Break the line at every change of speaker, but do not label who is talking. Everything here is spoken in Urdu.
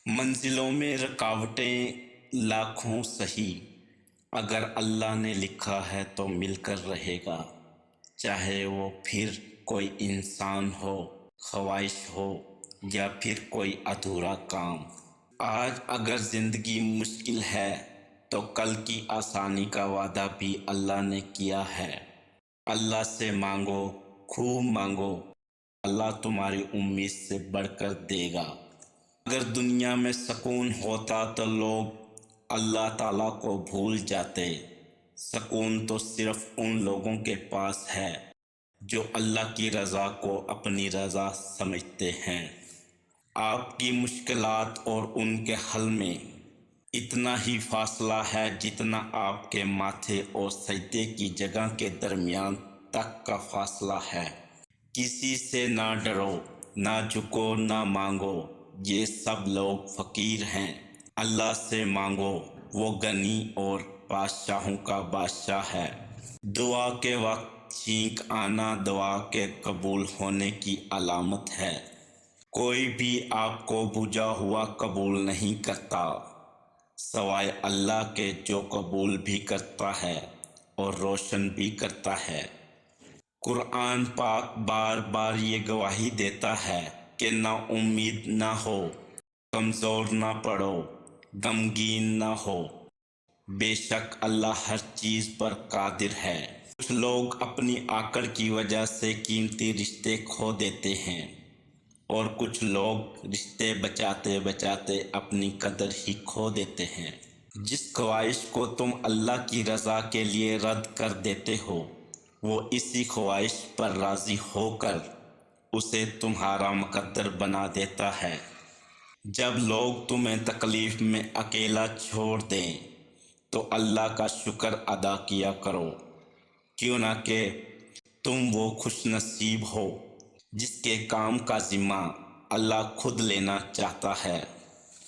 منزلوں میں رکاوٹیں لاکھوں سہی، اگر اللہ نے لکھا ہے تو مل کر رہے گا، چاہے وہ پھر کوئی انسان ہو، خواہش ہو یا پھر کوئی ادھورا کام۔ آج اگر زندگی مشکل ہے تو کل کی آسانی کا وعدہ بھی اللہ نے کیا ہے۔ اللہ سے مانگو، خوب مانگو، اللہ تمہاری امید سے بڑھ کر دے گا۔ اگر دنیا میں سکون ہوتا تو لوگ اللہ تعالیٰ کو بھول جاتے۔ سکون تو صرف ان لوگوں کے پاس ہے جو اللہ کی رضا کو اپنی رضا سمجھتے ہیں۔ آپ کی مشکلات اور ان کے حل میں اتنا ہی فاصلہ ہے جتنا آپ کے ماتھے اور سجدے کی جگہ کے درمیان تک کا فاصلہ ہے۔ کسی سے نہ ڈرو، نہ جھکو، نہ مانگو، یہ سب لوگ فقیر ہیں۔ اللہ سے مانگو، وہ غنی اور بادشاہوں کا بادشاہ ہے۔ دعا کے وقت چھینک آنا دعا کے قبول ہونے کی علامت ہے۔ کوئی بھی آپ کو بجھا ہوا قبول نہیں کرتا سوائے اللہ کے، جو قبول بھی کرتا ہے اور روشن بھی کرتا ہے۔ قرآن پاک بار بار یہ گواہی دیتا ہے کہ نا امید نہ ہو، کمزور نہ پڑو، غمگین نہ ہو، بے شک اللہ ہر چیز پر قادر ہے۔ کچھ لوگ اپنی آکڑ کی وجہ سے قیمتی رشتے کھو دیتے ہیں اور کچھ لوگ رشتے بچاتے بچاتے اپنی قدر ہی کھو دیتے ہیں۔ جس خواہش کو تم اللہ کی رضا کے لیے رد کر دیتے ہو، وہ اسی خواہش پر راضی ہو کر اسے تمہارا مقدر بنا دیتا ہے۔ جب لوگ تمہیں تکلیف میں اکیلا چھوڑ دیں تو اللہ کا شکر ادا کیا کرو، کیوں نہ کہ تم وہ خوش نصیب ہو جس کے کام کا ذمہ اللہ خود لینا چاہتا ہے۔